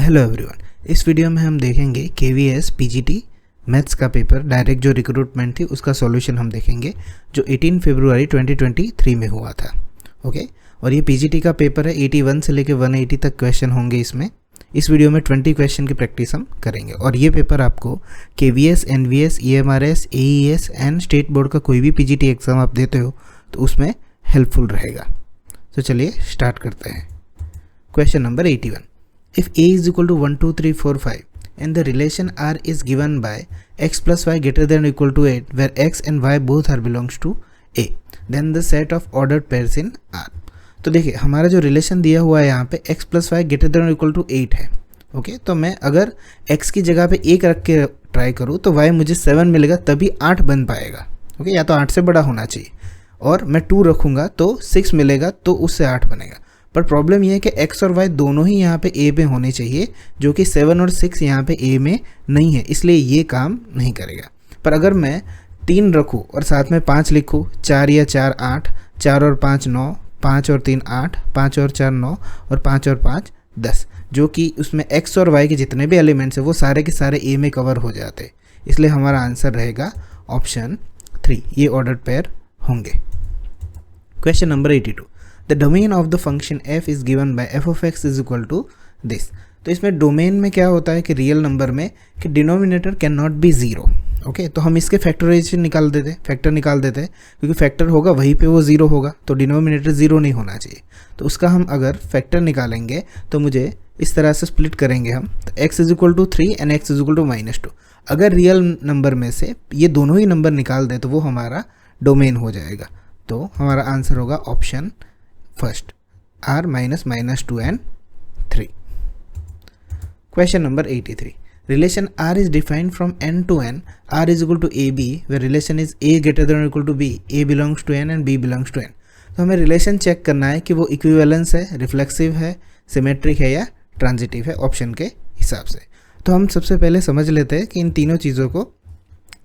Hello everyone, इस video में हम देखेंगे KVS PGT मैथ्स का पेपर डायरेक्ट जो रिक्रूटमेंट थी उसका सॉल्यूशन हम देखेंगे जो 18 फरवरी 2023 में हुआ था। ओके, और ये PGT का पेपर है। 81 से लेकर 180 तक क्वेश्चन होंगे इसमें। इस वीडियो में 20 क्वेश्चन की प्रैक्टिस हम करेंगे और ये पेपर आपको KVS, NVS, EMRS, AES and state board का कोई भी PGT एग्ज़ाम आप देते हो तो उसमें हेल्पफुल रहेगा। तो चलिए स्टार्ट करते हैं। Question number 81, if A is equal to 1, 2, 3, 4, 5 and the relation R is given by x plus y greater than or equal to 8 where x and y both are belongs to A, then the set of ordered pairs in R। तो देखिए हमारा जो relation दिया हुआ है यहाँ पे x plus y greater than or equal to 8 है। ओके, तो मैं अगर x की जगह पे 1 रख के ट्राई करूँ तो y मुझे 7 मिलेगा, तभी 8 बन पाएगा। ओके, या तो 8 से बड़ा होना चाहिए, और मैं 2 रखूँगा तो 6 मिलेगा, तो उससे 8 बनेगा। पर प्रॉब्लम यह है कि x और y दोनों ही यहाँ पे a में होने चाहिए, जो कि 7 और 6 यहाँ पे a में नहीं है, इसलिए ये काम नहीं करेगा। पर अगर मैं 3 रखूँ और साथ में 5 लिखूँ, 4 या 4 8, 4 और 5 9, 5 और 3 8, 5 और 4 9 और 5 और 5 10, जो कि उसमें x और y के जितने भी एलिमेंट्स हैं वो सारे के सारे a में कवर हो जाते हैं। इसलिए हमारा आंसर रहेगा ऑप्शन 3, ये ऑर्डर्ड पेयर होंगे। Question number 82, the domain of the function f is given by f of x is equal to this. तो इसमें डोमेन में क्या होता है कि रियल नंबर में कि denominator can not be zero. Okay, तो हम इसके फैक्टराइजेशन निकाल देते, फैक्टर निकाल देते हैं, क्योंकि फैक्टर होगा वहीं पे वो ज़ीरो होगा, तो डिनोमिनेटर ज़ीरो नहीं होना चाहिए। तो उसका हम अगर फैक्टर निकालेंगे तो मुझे इस तरह से स्प्लिट करेंगे हम, तो x is equal to 3 and x is equal to -2। अगर रियल नंबर में से ये दोनों ही नंबर निकाल दें तो वो हमारा डोमेन हो जाएगा। तो हमारा आंसर होगा option first, r -2 and 3। Question number 83, relation r is defined from n to n, r is equal to ab, where relation is a greater than or equal to b, a belongs to n and b belongs to n। तो हमें relation check करना है कि वो equivalence है, reflexive है, symmetric है या ट्रांजिटिव है ऑप्शन के हिसाब से। तो हम सबसे पहले समझ लेते हैं कि इन तीनों चीज़ों को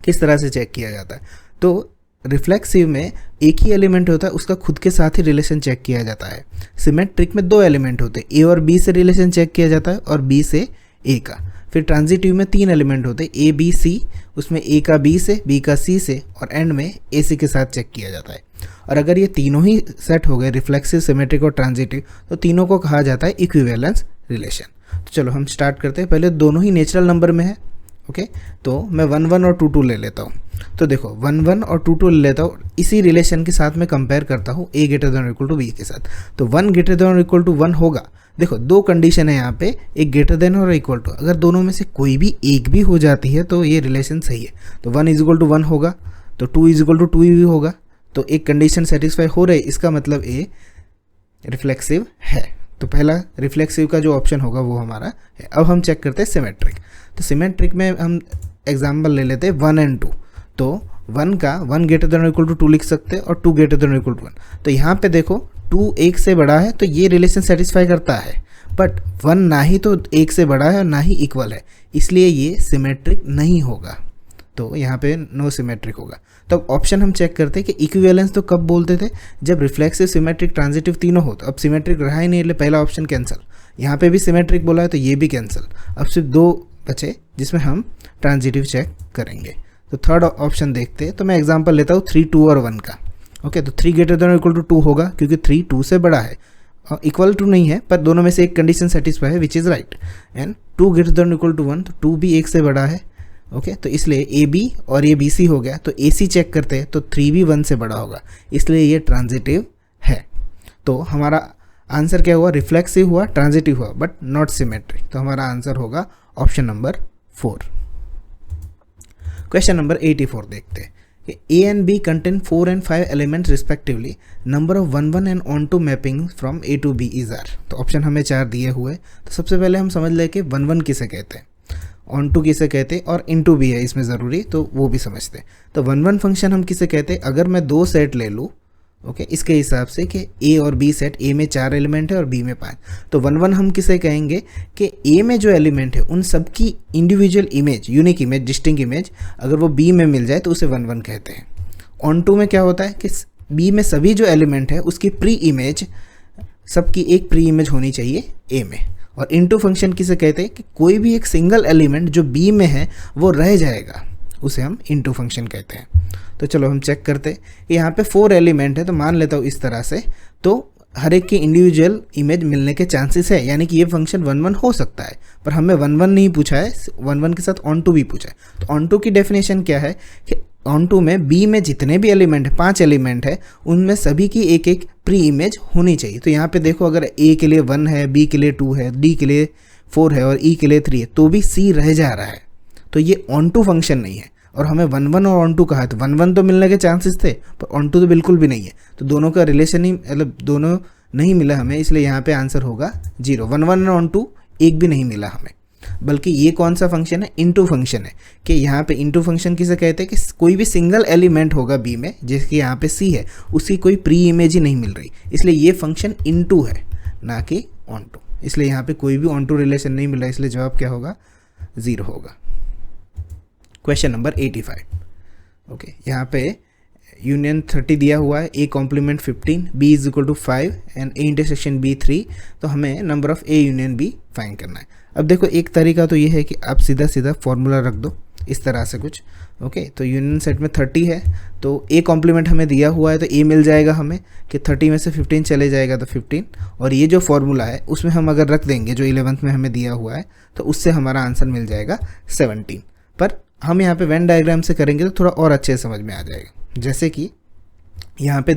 किस तरह से चेक किया जाता है। तो रिफ्लेक्सिव में एक ही एलिमेंट होता है, उसका खुद के साथ ही रिलेशन चेक किया जाता है। सिमेट्रिक में 2 एलिमेंट होते हैं, ए और बी से रिलेशन चेक किया जाता है और बी से ए का। फिर ट्रांजिटिव में 3 एलिमेंट होते हैं, ए बी सी, उसमें ए का बी से, बी का सी से, और एंड में ए सी के साथ चेक किया जाता है। और अगर ये तीनों ही सेट हो गए, रिफ्लेक्सिव, सिमेट्रिक और ट्रांजिटिव, तो तीनों को कहा जाता है इक्विवेलेंस रिलेशन। तो चलो हम स्टार्ट करते हैं। पहले दोनों ही नेचुरल नंबर में है। ओके, तो मैं 1 1 और 2 2 ले लेता हूँ। तो देखो 1 1 और 2 2 ले लेता हूँ, इसी रिलेशन के साथ मैं कंपेयर करता हूँ a ग्रेटर देन और इक्वल टू b के साथ। तो 1 ग्रेटर देन और इक्वल टू 1 होगा। देखो 2 कंडीशन है यहाँ पे, एक ग्रेटर देन और इक्वल टू। अगर दोनों में से कोई भी एक भी हो जाती है तो ये रिलेशन सही है। तो 1 इज इक्वल टू 1 होगा, तो 2 इज इक्वल टू 2 भी होगा। तो एक कंडीशन सेटिस्फाई हो रही है, इसका मतलब a रिफ्लेक्सिव है। तो पहला रिफ्लेक्सिव का जो ऑप्शन होगा वो हमारा है। अब हम चेक करते हैं सिमेट्रिक। तो सिमेट्रिक में हम एग्जाम्पल ले लेते हैं 1 and 2। तो 1 का 1 ग्रेटर देन और इक्वल टू 2 लिख सकते हैं और 2 ग्रेटर देन और इक्वल टू 1। तो यहाँ पे देखो 2 1 से बड़ा है, तो ये रिलेशन सेटिस्फाई करता है। बट 1 ना ही तो 1 से बड़ा है और ना ही इक्वल है, इसलिए ये सिमेट्रिक नहीं होगा। तो यहाँ पे नो सिमेट्रिक होगा। तो ऑप्शन हम चेक करते हैं कि इक्विवेलेंस तो कब बोलते थे, जब रिफ्लेक्सिव, सिमेट्रिक, ट्रांजिटिव तीनों हो। तो अब सिमेट्रिक रहा ही नहीं, इसलिए पहला ऑप्शन कैंसिल। यहाँ पे भी सिमेट्रिक बोला है तो ये भी कैंसिल। अब सिर्फ 2 बचे जिसमें हम ट्रांजिटिव चेक करेंगे। तो थर्ड ऑप्शन देखते हैं। तो मैं एग्जांपल लेता हूँ 3 2 और 1 का। ओके, तो 3 ग्रेटर देन और इक्वल टू 2 होगा, क्योंकि 3 2 से बड़ा है, इक्वल टू नहीं है, पर दोनों में से एक कंडीशन सेटिस्फाई है, which is right. And 2 greater than equal to 1, तो 2 भी 1 से बड़ा है। ओके, तो इसलिए ए बी और ये बी सी हो गया। तो ए सी चेक करते हैं तो 3 भी 1 से बड़ा होगा, इसलिए ये ट्रांजिटिव है। तो हमारा आंसर क्या हुआ, रिफ्लेक्सिव हुआ, ट्रांजिटिव हुआ, बट नॉट सिमेट्रिक। तो हमारा आंसर होगा ऑप्शन नंबर 4। क्वेश्चन नंबर 84 देखते हैं कि A and B contain 4 and 5 elements respectively. Number of 1 1 and on to mapping from A to B is R। तो ऑप्शन हमें 4 दिए हुए। तो सबसे पहले हम समझ लें कि 1 1 किसे कहते हैं, ऑन टू किसे कहते हैं, और इनटू भी है इसमें ज़रूरी, तो वो भी समझते हैं। तो 1 1 फंक्शन हम किसे कहते हैं, अगर मैं 2 सेट ले लूँ, ओके, इसके हिसाब से कि ए और बी सेट, ए में 4 एलिमेंट है और बी में 5। तो 1 1 हम किसे कहेंगे कि ए में जो एलिमेंट है उन सब की individual image, unique image, distinct image, अगर वो बी में मिल जाए तो उसे 1 1 कहते हैं। ऑन टू में क्या होता है कि बी में सभी जो एलिमेंट है उसकी प्री इमेज, सबकी एक प्री इमेज होनी चाहिए ए में। और इनटू फंक्शन किसे कहते हैं कि कोई भी एक सिंगल एलिमेंट जो बी में है वो रह जाएगा, उसे हम इनटू फंक्शन कहते हैं। तो चलो हम चेक करते हैं कि यहाँ पे 4 एलिमेंट है, तो मान लेता हूँ इस तरह से, तो हर एक की इंडिविजुअल इमेज मिलने के चांसेस है, यानी कि ये फंक्शन 1 1 हो सकता है। पर हमें 1 1 नहीं पूछा है, 1 1 के साथ ऑन टू भी पूछा है। तो ऑन टू की डेफिनेशन क्या है कि ऑन टू में बी में जितने भी एलिमेंट है, 5 एलिमेंट है, उनमें सभी की एक एक प्री इमेज होनी चाहिए। तो यहाँ पे देखो, अगर ए के लिए 1 है, बी के लिए 2 है, डी के लिए 4 है और ई के लिए 3 है, तो भी सी रह जा रहा है। तो ये ऑन टू फंक्शन नहीं है। और हमें 1 1 और ऑन टू कहा है, तो 1 1 तो मिलने के चांसेस थे, पर ऑन टू तो बिल्कुल भी नहीं है। तो दोनों का रिलेशन ही, मतलब दोनों नहीं मिला हमें, इसलिए यहाँ पे आंसर होगा 0। 1 1 और ऑन टू एक भी नहीं मिला हमें। बल्कि ये कौन सा फंक्शन है? इनटू फंक्शन है। कि यहाँ पे इनटू फंक्शन किसे कहते हैं कि कोई भी सिंगल एलिमेंट होगा बी में, जैसे यहाँ पे सी है, उसकी कोई प्री इमेज ही नहीं मिल रही, इसलिए ये फंक्शन इनटू है, ना कि ऑन टू। इसलिए यहाँ पे कोई भी ऑन टू रिलेशन नहीं मिल रहा, इसलिए जवाब क्या होगा? 0 होगा। Question number 85। ओके, यहाँ पे यूनियन 30 दिया हुआ है, A complement 15, B is equal to 5 and A intersection B 3। तो हमें number of A union B find करना है। अब देखो, एक तरीका तो ये है कि आप सीधा सीधा फॉर्मूला रख दो इस तरह से कुछ। ओके, तो यूनियन सेट में 30 है, तो ए कॉम्प्लीमेंट हमें दिया हुआ है, तो ए मिल जाएगा हमें कि 30 में से 15 चले जाएगा तो 15, और ये जो फॉर्मूला है उसमें हम अगर रख देंगे जो 11th में हमें दिया हुआ है, तो उससे हमारा आंसर मिल जाएगा 17। पर हम यहाँ पे वेन डायग्राम से करेंगे तो थोड़ा और अच्छे समझ में आ जाएगा। जैसे कि यहाँ पे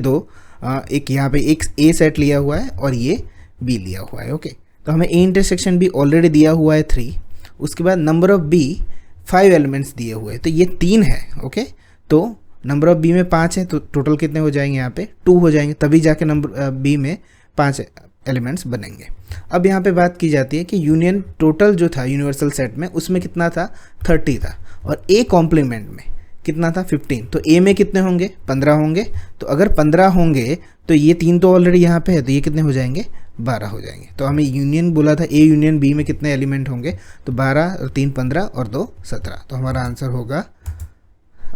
एक यहाँ पे एक ए सेट लिया हुआ है और ये बी लिया हुआ है। ओके, तो हमें ए इंटरसेक्शन बी ऑलरेडी दिया हुआ है 3, उसके बाद नंबर ऑफ बी 5 एलिमेंट्स दिए हुए हैं, तो ये 3 है। ओके, तो नंबर ऑफ बी में 5 है, तो टोटल कितने हो जाएंगे? यहाँ पे 2 हो जाएंगे, तभी जाके नंबर बी में 5 एलिमेंट्स बनेंगे। अब यहाँ पे बात की जाती है कि यूनियन टोटल जो था यूनिवर्सल सेट में, उसमें कितना था? 30 था, और ए कॉम्प्लीमेंट में कितना था? 15। तो ए में कितने होंगे? 15 होंगे। तो अगर 15 होंगे तो ये 3 तो ऑलरेडी यहाँ पे है, तो ये कितने हो जाएंगे? 12 हो जाएंगे। तो हमें यूनियन बोला था ए यूनियन बी में कितने एलिमेंट होंगे, तो 12 और 3 15 और 2 17। तो हमारा आंसर होगा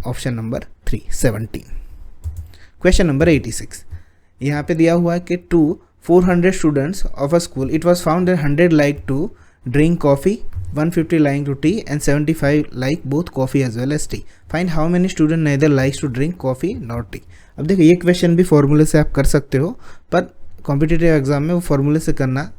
ऑप्शन नंबर 3 17। Question number 86। यहाँ पे दिया हुआ है कि 400 students of a school, it was found that 100 like to drink coffee, 150 like to tea and 75 like both coffee as well as tea. Find how many student neither likes to drink coffee nor tea. अब देखो, ये question भी फॉर्मूले से आप कर सकते हो, पर कॉम्पिटिटिव एग्जाम में वो फॉर्मूले से करना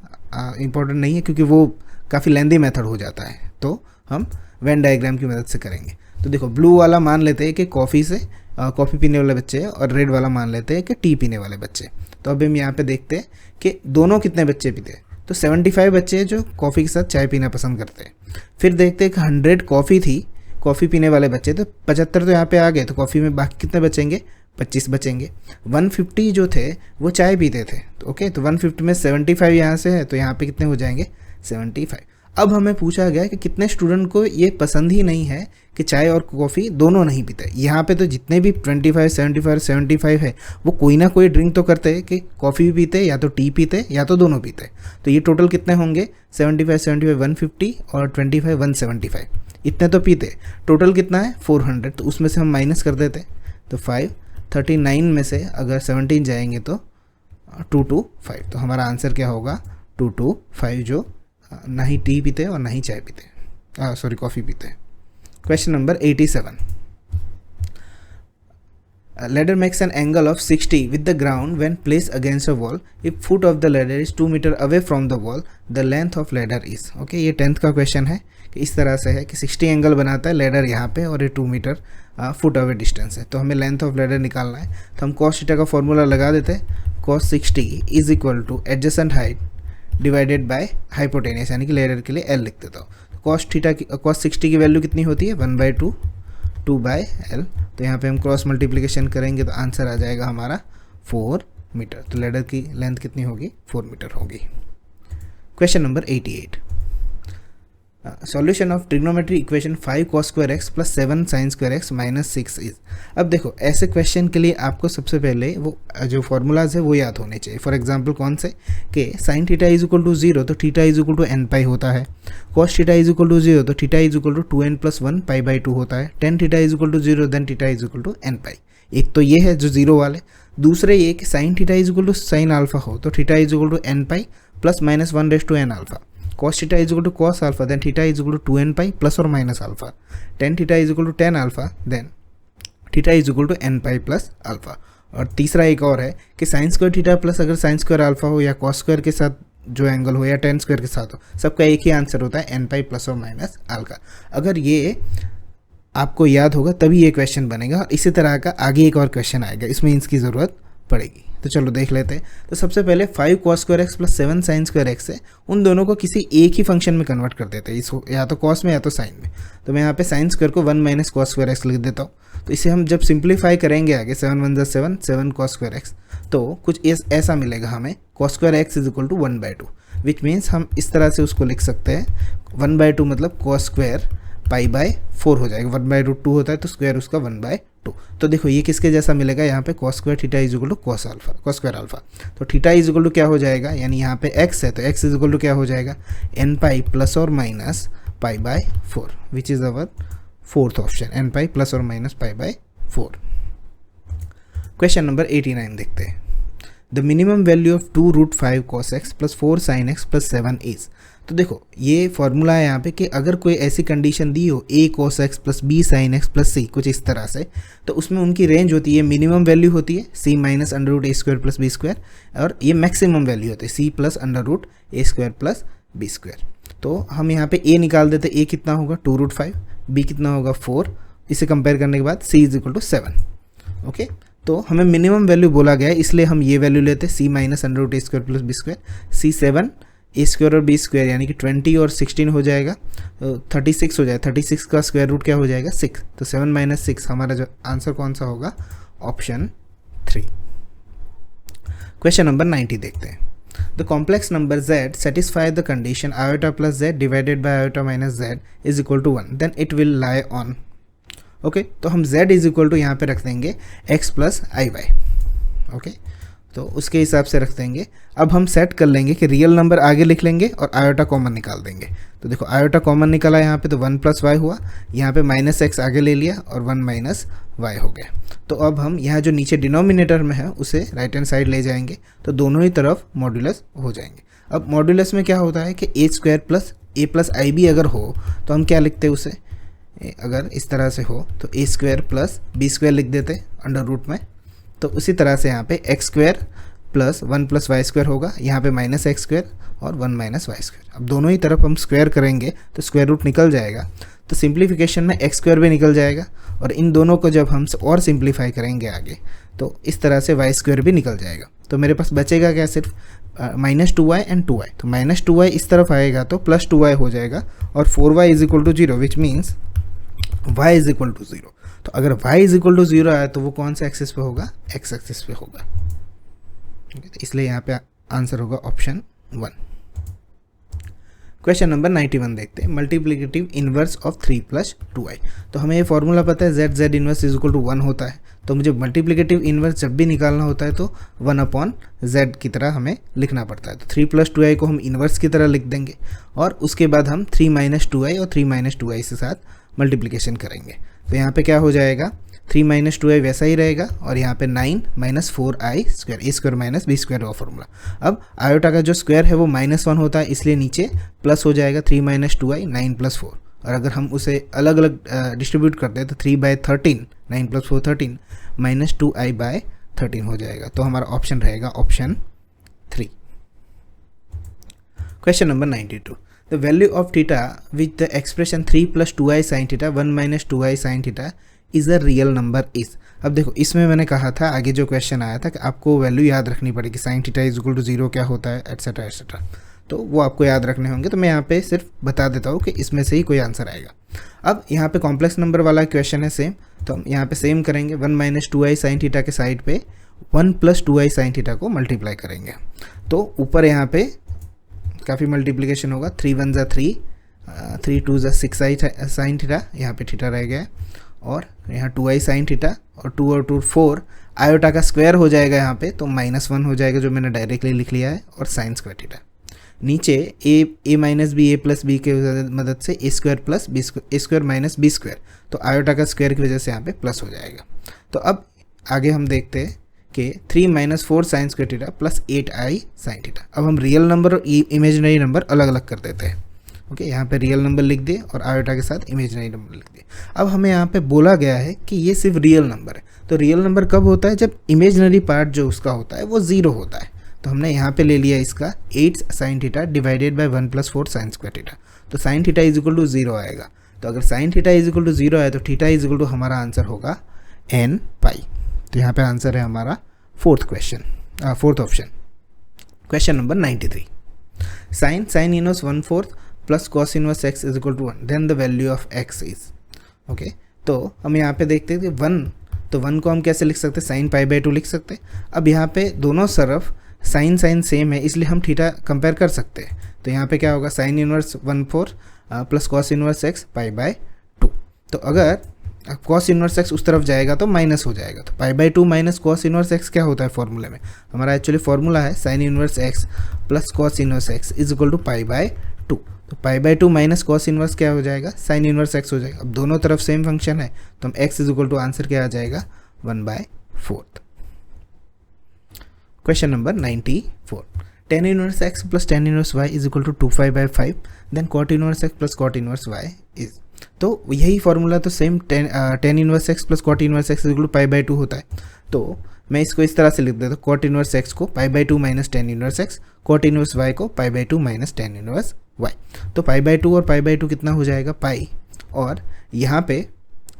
इंपॉर्टेंट नहीं है, क्योंकि वो काफ़ी लेंदी मेथड हो जाता है। तो हम वेन डायग्राम की मदद से करेंगे। तो देखो, ब्लू वाला मान लेते हैं कि कॉफ़ी से कॉफ़ी पीने वाले बच्चे हैं, और रेड वाला मान लेते हैं कि टी पीने वाले बच्चे। तो अब हम यहाँ पे देखते हैं कि दोनों कितने बच्चे पीते हैं। तो 75 बच्चे हैं जो कॉफ़ी के साथ चाय पीना पसंद करते हैं। फिर देखते हैं कि 100 कॉफ़ी थी, कॉफ़ी पीने वाले बच्चे, तो 75 तो यहाँ पे आ गए, तो कॉफ़ी में बाकी कितने बचेंगे? 25 बचेंगे। 150 जो थे वो चाय पीते थे, तो ओके, तो 150 में 75 यहाँ से है, तो यहाँ पे कितने हो जाएंगे? 75। अब हमें पूछा गया कि कितने स्टूडेंट को ये पसंद ही नहीं है कि चाय और कॉफ़ी दोनों नहीं पीते। यहाँ पे तो जितने भी 25 75 75 है, वो कोई ना कोई ड्रिंक तो करते हैं कि कॉफ़ी भी पीते, या तो टी पीते, या तो दोनों पीते। तो ये टोटल कितने होंगे? 75 75 150 और 25 175, इतने तो पीते। टोटल कितना है? 400। तो उसमें से हम माइनस कर देते, तो 539 में से अगर 17 जाएंगे तो 225। तो हमारा आंसर क्या होगा? 225, जो ना ही टी पीते और ना ही चाय पीते, सॉरी कॉफ़ी पीते। Question number 87। A ladder makes an angle of 60 with the ground when placed against a wall. If foot of the ladder is 2 meter away from the wall, the length of ladder is. Okay, ये 10th का question है कि इस तरह से है कि 60 angle बनाता है लेडर यहाँ पे, और ये 2 मीटर फुट अवे डिस्टेंस है। तो हमें लेंथ ऑफ लेडर निकालना है, तो हम कॉस थीटा का फॉर्मूला लगा देते हैं। Cos 60 is equal two adjacent height divided by hypotenuse, यानी कि लेडर के लिए एल लिख देता हूँ। कॉस 60 की वैल्यू कितनी होती है? 1/2 2/L। तो यहाँ पे हम क्रॉस मल्टीप्लिकेशन करेंगे तो आंसर आ जाएगा हमारा 4 मीटर। तो लेडर की लेंथ कितनी होगी? 4 मीटर होगी। Question number 88। Solution of trigonometry equation 5 cos square x plus 7 sin square x minus 6 is. अब देखो, ऐसे क्वेश्चन के लिए आपको सबसे पहले वो जो फॉर्मूलाज है वो याद होने चाहिए। फॉर एग्जांपल कौन से? कि sine theta is equal to 0 तो theta is equal to n pi होता है। Cos theta is equal to 0 तो theta is equal to 2n plus 1 पाई/2 होता है। Tan theta is equal to 0 then theta is equal to n pi. एक तो ये है जो 0 वाले। दूसरे ये कि sine theta is equal to sine alpha हो तो theta is equal to n pi plus minus 1 raise to n alpha. cos theta is equal to cos alpha, then theta is equal to 2n pi plus और minus alpha, tan theta is equal to tan alpha, then theta is equal to n pi plus alpha. और तीसरा एक और है कि sine square theta plus अगर sine square alpha हो या cos स्क्वायर के साथ जो एंगल हो या tan स्क्वायर के साथ हो, सबका एक ही आंसर होता है n पाई प्लस और माइनस अल्फा। अगर ये आपको याद होगा तभी ये क्वेश्चन बनेगा, और इसी तरह का आगे एक और क्वेश्चन आएगा, इसमें इसकी ज़रूरत पड़ेगी। तो चलो देख लेते हैं। तो सबसे पहले 5 cos square x plus 7 sine square x है, उन दोनों को किसी एक ही फंक्शन में कन्वर्ट कर देते हैं, इसको या तो cos में या तो साइन में। तो मैं यहाँ पे साइन स्क्वायर को 1 माइनस cos स्क्वायर एक्स लिख देता हूँ। तो इसे हम जब सिंप्लीफाई करेंगे आगे 7 1 जा 7, 7 cos स्क्वायर एक्स, तो कुछ ऐसा मिलेगा हमें, cos square X is equal to 1/2, which means हम इस तरह से उसको लिख सकते हैं 1/2 मतलब cos स्क्वायर पाई बाय 4 हो जाएगा। 1/2 होता है तो स्क्वायर उसका 1/2। तो देखो ये किसके जैसा मिलेगा, यहाँ पे cos square theta is equal to cos square alpha. तो थीटा इज इक्वल टू क्या हो जाएगा, यानी यहाँ पे x है तो x इज इक्वल टू क्या हो जाएगा, n पाई प्लस और minus pi by 4, which is our fourth option, n pi plus और minus pi by 4। Question number 89 देखते हैं। The minimum value of 2√5 cos x plus 4 sin x plus 7 is. तो देखो ये फॉर्मूला है यहाँ पे कि अगर कोई ऐसी कंडीशन दी हो a cos x plus b sin x plus c, कुछ इस तरह से, तो उसमें उनकी रेंज होती है, मिनिमम वैल्यू होती है c minus under root A square plus B square, और ये मैक्सिमम वैल्यू होती है c plus under root A square plus B square. तो हम यहाँ पे a निकाल देते, a कितना होगा 2√5, b कितना होगा 4, इसे कंपेयर करने के बाद c is equal to 7। Okay, तो हमें मिनिमम वैल्यू बोला गया है, इसलिए हम ये वैल्यू लेते हैं c minus under root A square plus B square, c 7 A square और बी स्क्वायर यानी कि 20 और 16 हो जाएगा, तो 36 हो जाएगा। 36 का स्क्वायर रूट क्या हो जाएगा 6, तो 7 माइनस 6 हमारा जो आंसर कौन सा होगा, ऑप्शन 3। क्वेश्चन नंबर 90 देखते हैं। The complex number z satisfy the condition iota plus z divided by iota minus z is equal to 1, then it will lie on. Okay, तो हम z इज इक्वल टू यहाँ पे रख देंगे x plus आई Y. Okay, तो उसके हिसाब से रख देंगे। अब हम सेट कर लेंगे कि रियल नंबर आगे लिख लेंगे और आयोटा कॉमन निकाल देंगे। तो देखो आयोटा कॉमन निकाला यहाँ पे, तो 1 प्लस वाई हुआ, यहाँ पे माइनस एक्स आगे ले लिया और 1 माइनस वाई हो गया। तो अब हम यहाँ जो नीचे डिनोमिनेटर में है उसे राइट हैंड साइड ले जाएंगे, तो दोनों ही तरफ मॉड्यूलस हो जाएंगे। अब मॉड्यूलस में क्या होता है कि ए स्क्वायर प्लस ए प्लस आई बी अगर हो तो हम क्या लिखते हैं उसे, अगर इस तरह से हो तो ए स्क्वायर प्लस बी स्क्वायर लिख देते अंडर रूट में। तो उसी तरह से यहाँ पे एक्स स्क्वायर प्लस 1 प्लस वाई स्क्वायर होगा, यहाँ पे माइनस एक्स स्क्वायर और 1 माइनस वाई स्क्वायर। अब दोनों ही तरफ हम स्क्वायर करेंगे तो स्क्वायर रूट निकल जाएगा, तो सिंप्लीफिकेशन में एक्स स्क्वायर भी निकल जाएगा, और इन दोनों को जब हम और सिंप्लीफाई करेंगे आगे तो इस तरह से वाई स्क्वायर भी निकल जाएगा। तो मेरे पास बचेगा क्या, सिर्फ -2y एंड 2y। तो -2y इस तरफ आएगा तो प्लस 2y हो जाएगा, और 4y is equal to 0, which means y is equal to 0। तो अगर y इज इक्वल टू 0 आया तो वो कौन सा एक्सिस पे होगा, x एक्सिस पे होगा। इसलिए यहाँ पे आंसर होगा ऑप्शन 1। क्वेश्चन नंबर 91 देखते हैं। Multiplicative inverse of 3 plus 2i। तो हमें ये फॉर्मूला पता है z inverse is equal to 1 होता है, तो मुझे मल्टीप्लिकेटिव इनवर्स जब भी निकालना होता है तो 1/z की तरह हमें लिखना पड़ता है। तो 3 प्लस 2i को हम इनवर्स की तरह लिख देंगे, और उसके बाद हम 3 माइनस 2i और 3 माइनस 2i से साथ मल्टीप्लिकेशन करेंगे। तो यहाँ पे क्या हो जाएगा, 3 माइनस 2i वैसा ही रहेगा, और यहाँ पे 9 minus 4i square, A square minus B square हुआ फॉर्मूला। अब आयोटा का जो स्क्वायर है वो -1 होता है, इसलिए नीचे प्लस हो जाएगा 3 माइनस 2i 9 प्लस 4, और अगर हम उसे अलग अलग डिस्ट्रीब्यूट करते हैं तो 3/13 9 प्लस 4 13 माइनस 2i/13 हो जाएगा। तो हमारा ऑप्शन रहेगा option 3। Question number 92। The value of theta which the expression 3 plus 2i sine theta 1 minus 2i sine theta is a real number is. अब देखो इसमें मैंने कहा था, आगे जो क्वेश्चन आया था कि आपको वैल्यू याद रखनी पड़ेगी, sine theta is equal to 0 क्या होता है, एटसेट्रा एटसेट्रा, तो वो आपको याद रखने होंगे। तो मैं यहाँ पे सिर्फ बता देता हूँ कि इसमें से ही कोई आंसर आएगा। अब यहाँ पे कॉम्प्लेक्स नंबर वाला क्वेश्चन है सेम, तो हम यहाँ पे सेम करेंगे, 1 माइनस 2i साइन थीटा के साइड पे 1 प्लस 2i साइन थीटा को मल्टीप्लाई करेंगे। तो ऊपर यहाँ पे काफ़ी मल्टीप्लिकेशन होगा, 3 1 जा 3, 3 2 जा 6i साइन थीटा, यहाँ पे थीटा रह गया, और यहाँ 2i साइन थीटा और 2 और 2 4, आयोटा का स्क्वायर हो जाएगा यहाँ पे, तो -1 हो जाएगा जो मैंने डायरेक्टली लिख लिया है, और साइन स्क्वायर थीटा। नीचे a minus B A plus B के मदद से A square plus B square, A square minus B square, तो आयोटा का स्क्वायर की वजह से यहाँ पे प्लस हो जाएगा। तो अब आगे हम देखते हैं कि 3 - 4 sine square theta plus 8i sine theta. अब हम रियल नंबर और इमेजिनरी नंबर अलग अलग कर देते हैं। ओके, यहाँ पे रियल नंबर लिख दिए और आयोटा के साथ इमेजिनरी नंबर लिख दिए। अब हमें यहाँ पे बोला गया है कि ये सिर्फ रियल नंबर है। तो रियल नंबर कब होता है? जब इमेजिनरी पार्ट जो उसका होता है वो 0 होता है। तो हमने यहाँ पे ले लिया इसका 8 sine theta divided by 1 + 4 sine square theta. तो sine theta is equal to 0 आएगा। तो अगर sine theta is equal to 0 आए तो थीटा इज इक्वल टू हमारा आंसर होगा n पाई। तो यहाँ पे आंसर है हमारा fourth option. Question number 93। Sine inverse 1/4 plus cos inverse x is equal to 1, then the value of x is. Okay, तो हम यहाँ पे देखते हैं कि 1, तो 1 को हम कैसे लिख सकते हैं? साइन π/2 लिख सकते हैं। अब यहाँ पे दोनों तरफ साइन सेम है, इसलिए हम थीटा कंपेयर कर सकते हैं। तो यहाँ पे क्या होगा? Sign inverse 1/4 plus cos inverse x π/2। तो अगर कॉस इनवर्स x उस तरफ जाएगा तो माइनस हो जाएगा। तो π/2 माइनस कॉस इनवर्स x क्या होता है फॉर्मूले में? हमारा एक्चुअली फॉर्मूला है sine inverse x plus cos inverse x is equal to π/2। तो π/2 माइनस कॉस इनवर्स क्या हो जाएगा? साइन इनवर्स x हो जाएगा। अब दोनों तरफ सेम फंक्शन है तो हम x is equal to answer क्या आ जाएगा? 1/4। Question number 94। tan inverse x plus tan inverse y is equal to 2π/5, then cot inverse x plus cot inverse y is. तो यही फॉर्मूला तो same tan inverse x plus cot inverse x is equal to π/2 होता है। तो मैं इसको इस तरह से लिख देता हूँ, cot इनवर्स x को π/2 minus tan inverse x, cot inverse y को π/2 माइनस tan इनवर्स y। तो π/2 और π/2 कितना हो जाएगा? पाई, और यहाँ पे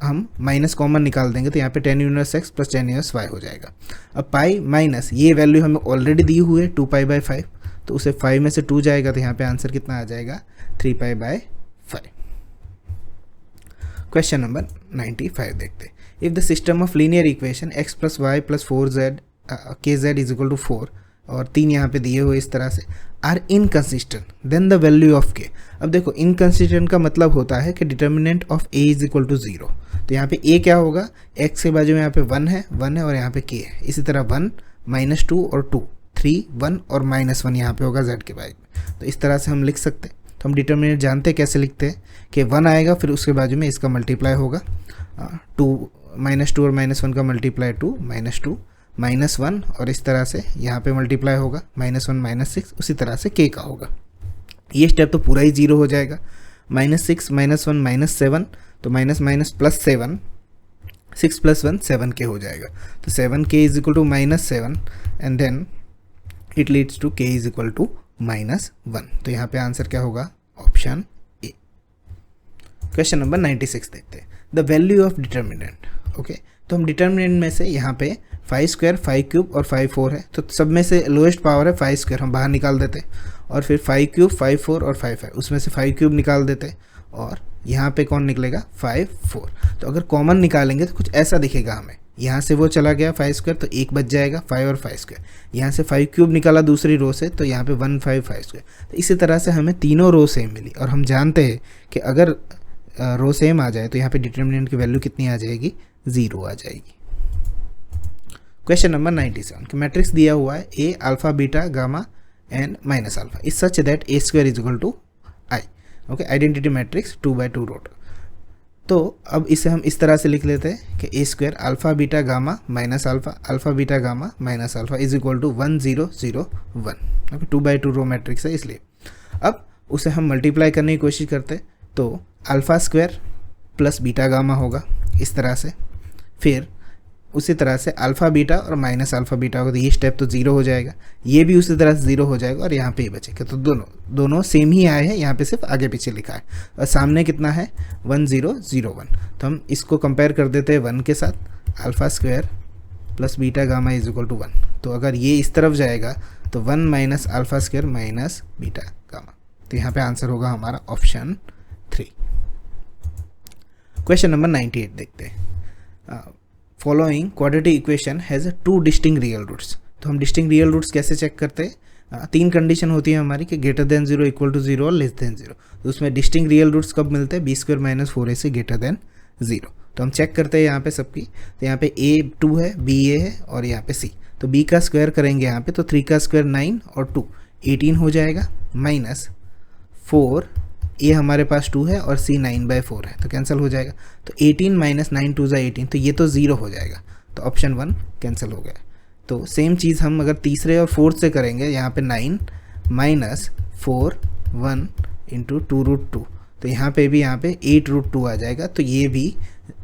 हम माइनस कॉमन निकाल देंगे तो यहाँ पे tan inverse x plus tan inverse y हो जाएगा। अब पाई माइनस ये वैल्यू हमें ऑलरेडी दी हुई है 2π/5, तो उसे 5 में से 2 जाएगा तो यहाँ पे आंसर कितना आ जाएगा? 3π/5। क्वेश्चन नंबर 95 देखते हैं। If the system of linear equation x plus Y plus 4z kz is equal to 4 और 3 यहाँ पे दिए हुए इस तरह से are inconsistent, then the value of k। अब देखो इनकन्सिस्टेंट का मतलब होता है कि determinant of a is equal to 0। तो यहाँ पे a क्या होगा? x के बाजू में यहाँ पे 1 है और यहाँ पे k है। इसी तरह 1 -2 और 2 3 1 और -1 यहाँ पे होगा z के बाजू में। तो इस तरह से हम लिख सकते हैं। तो हम डिटर्मिनेंट जानते हैं, कैसे लिखते हैं कि 1 आएगा फिर उसके बाजू में इसका मल्टीप्लाई होगा 2 -2 और -1 का मल्टीप्लाई 2 -2 -1 और इस तरह से यहाँ पे मल्टीप्लाई होगा -1 -6, उसी तरह से k का होगा। ये स्टेप तो पूरा ही 0 हो जाएगा। -6 -1 -7, तो माइनस प्लस 7, 6 + 1 7 k हो जाएगा। तो 7k is equal to -7 and then it leads to k is equal to -1। तो यहाँ पे आंसर क्या होगा? Option A. क्वेश्चन नंबर 96 देखते हैं। The value of determinant. Okay, तो हम डिटर्मिनेंट में से यहाँ पे 5² 5³ और 5/4 है, तो सब में से लोएस्ट पावर है 5², हम बाहर निकाल देते और फिर 5³ 5/4 और 5/5 उसमें से 5³ निकाल देते और यहाँ पे कौन निकलेगा? 5/4। तो अगर कॉमन निकालेंगे तो कुछ ऐसा दिखेगा हमें। यहाँ से वो चला गया 5² तो 1 बच जाएगा 5 और 5²। यहाँ से 5³ निकाला दूसरी रो से तो यहाँ पे 1 5 5²। तो इसी तरह से हमें तीनों रो सेम मिली और हम जानते हैं कि अगर रो सेम आ जाए तो यहाँ पे डिटर्मिनेंट की वैल्यू कितनी आ जाएगी? 0 आ जाएगी। क्वेश्चन नंबर 97 कि मैट्रिक्स दिया हुआ है a alpha beta gamma and minus alpha is such that a² is equal to i। Okay, identity matrix 2/2 रोट। तो अब इसे हम इस तरह से लिख लेते हैं कि a² alpha beta gamma minus alpha beta gamma minus alpha is equal to 1 0 0 1। Okay, 2/2 row matrix है इसलिए। अब उसे हम मल्टीप्लाई करने की कोशिश करते हैं तो α² प्लस बीटा गामा होगा इस तरह से, फिर उसी तरह से अल्फ़ा बीटा और माइनस अल्फ़ा बीटा होगा। तो ये स्टेप तो 0 हो जाएगा, ये भी उसी तरह से 0 हो जाएगा और यहाँ पे ही बचेगा। तो दोनों सेम ही आए हैं, यहाँ पे सिर्फ आगे पीछे लिखा है और सामने कितना है 1 0 0 1। तो हम इसको कंपेयर कर देते हैं 1 के साथ। α² plus beta gamma is equal to 1। तो अगर ये इस तरफ जाएगा तो 1 माइनस α² माइनस बीटा गामा। तो यहाँ पे आंसर होगा हमारा ऑप्शन 3। क्वेश्चन नंबर 98 देखते हैं। Following quadratic equation has 2 distinct real roots. तो हम डिस्टिंक्ट रियल रूट्स कैसे चेक करते हैं? 3 कंडीशन होती है हमारी कि ग्रेटर देन 0, इक्वल टू 0 और लेस देन 0। तो उसमें डिस्टिंक्ट रियल रूट्स कब मिलते हैं? b² minus 4ac greater than 0। तो हम चेक करते हैं यहाँ पे सबकी। तो यहाँ पे a 2 है, b a है और यहाँ पे c। तो b का स्क्वायर करेंगे यहाँ पे तो 3 का स्क्वायर 9 और 2 18 हो जाएगा, माइनस 4 ए हमारे पास 2 है और c 9/4 है तो कैंसिल हो जाएगा। तो 18 माइनस 9 2 = 18, तो ये तो 0 हो जाएगा। तो ऑप्शन 1 कैंसिल हो गया। तो सेम चीज़ हम अगर तीसरे और फोर्थ से करेंगे, यहाँ पे 9 माइनस 4 1 इंटू 2√2, तो यहाँ पे भी यहाँ पे 8√2 आ जाएगा, तो ये भी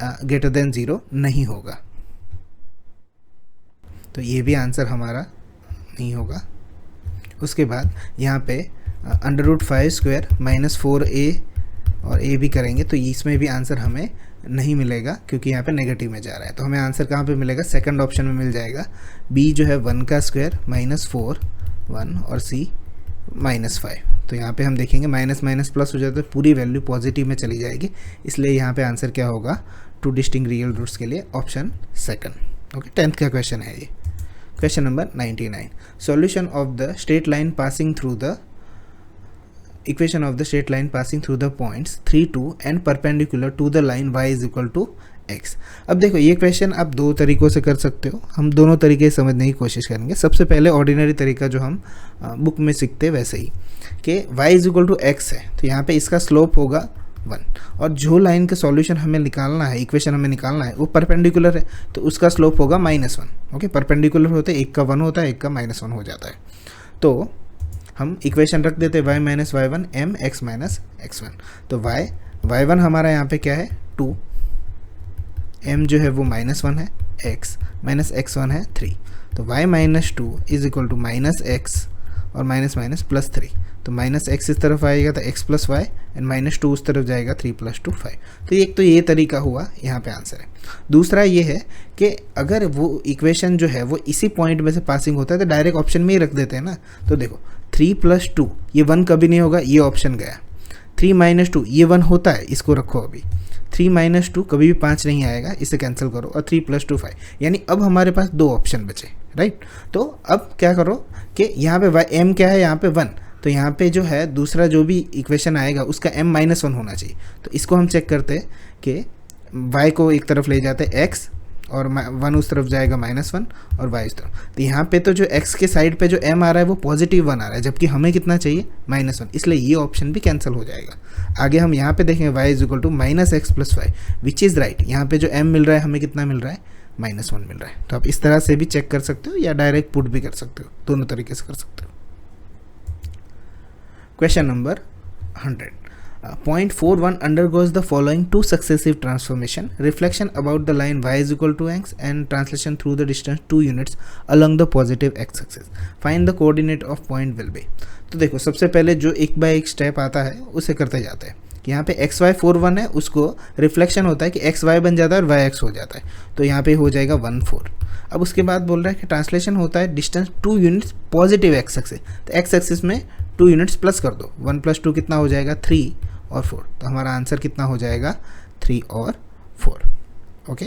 ग्रेटर देन 0 नहीं होगा, तो ये भी आंसर हमारा नहीं होगा। उसके बाद यहाँ पे √5² माइनस 4a और a भी करेंगे, तो इसमें भी आंसर हमें नहीं मिलेगा क्योंकि यहाँ पे नेगेटिव में जा रहा है। तो हमें आंसर कहाँ पे मिलेगा, सेकंड ऑप्शन में मिल जाएगा। b जो है 1 का स्क्वायर माइनस 4 1 और c -5। तो यहाँ पे हम देखेंगे माइनस माइनस प्लस हो जाता है, पूरी वैल्यू पॉजिटिव में चली जाएगी, इसलिए यहाँ पे आंसर क्या होगा, 2 डिस्टिंक्ट रियल रूट्स के लिए ऑप्शन सेकंड। ओके, 10th का क्वेश्चन है ये। Question number 99, solution of the straight line passing through the equation of the straight line passing through the points 3 2 and perpendicular to the line y is equal to x। अब देखो ये question आप दो तरीक़ों से कर सकते हो, हम दोनों तरीके समझने की कोशिश करेंगे। सबसे पहले ऑर्डिनरी तरीका जो हम बुक में सीखते हैं वैसे ही कि y is equal to x है, तो यहाँ पे इसका स्लोप होगा 1 और जो लाइन का सॉल्यूशन हमें निकालना है, इक्वेशन हमें निकालना है वो परपेंडिकुलर है, तो उसका स्लोप होगा -1। ओके, परपेंडिकुलर होते एक का 1 होता है, एक का -1 हो जाता है। तो हम इक्वेशन रख देते y minus y1 m x minus x1, तो y1 हमारा यहाँ पे क्या है 2, m जो है वो -1 है, x माइनस x1 है 3, तो y minus 2 is equal to minus X और माइनस माइनस प्लस 3, तो माइनस एक्स इस तरफ आएगा तो x प्लस वाई एंड -2 उस तरफ जाएगा 3 + 2 5। तो एक तो ये तरीका हुआ, यहाँ पे आंसर है। दूसरा ये है कि अगर वो इक्वेशन जो है वो इसी पॉइंट में से पासिंग होता है तो डायरेक्ट ऑप्शन में ही रख देते हैं ना। तो देखो 3 + 2 ये 1 कभी नहीं होगा, ये ऑप्शन गया। 3 - 2 ये 1 होता है, इसको रखो अभी। 3 - 2 कभी भी 5 नहीं आएगा, इसे कैंसिल करो और 3 + 2 5, यानी अब हमारे पास 2 ऑप्शन बचे, राइट। तो अब क्या करो कि यहाँ पे m क्या है, यहाँ पे 1, तो यहाँ पे जो है दूसरा जो भी इक्वेशन आएगा उसका m -1 होना चाहिए। तो इसको हम चेक करते हैं कि y को एक तरफ ले जाते हैं x और 1 उस तरफ जाएगा -1 और y उस तरफ। तो यहाँ पे तो जो x के साइड पे जो m आ रहा है वो +1 आ रहा है, जबकि हमें कितना चाहिए -1, इसलिए ये ऑप्शन भी कैंसिल हो जाएगा। आगे हम यहाँ पे देखेंगे y is equal to -x + y which is right. यहाँ पे जो m मिल रहा है हमें कितना मिल रहा है, -1 मिल रहा है। तो आप इस तरह से भी चेक कर सकते हो या डायरेक्ट पुट भी कर सकते हो, दोनों तरीके से कर सकते हो। Question number 100, point 41 undergoes the following 2 successive transformation: reflection about the line y is equal to x and translation through the distance 2 units along the positive x axis. Find the coordinate of point will be। तो देखो सबसे पहले जो एक bye एक step आता है उसे करते जाते हैं कि यहाँ पे x y 4 1 है, उसको रिफ्लेक्शन होता है कि x y बन जाता है और y x हो जाता है, तो यहाँ पे हो जाएगा 1 4। अब उसके बाद बोल रहा है कि ट्रांसलेशन होता है distance 2 units positive x axis, तो एक्स एक्सिस में 2 यूनिट्स प्लस कर दो, 1 + 2 कितना हो जाएगा 3 और 4, तो हमारा आंसर कितना हो जाएगा 3 और 4। ओके,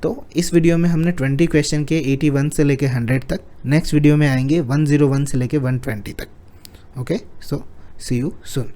तो इस वीडियो में हमने 20 क्वेश्चन के 81 से लेके 100 तक, नेक्स्ट वीडियो में आएंगे 101 से लेके 120 तक। Okay, so see you soon.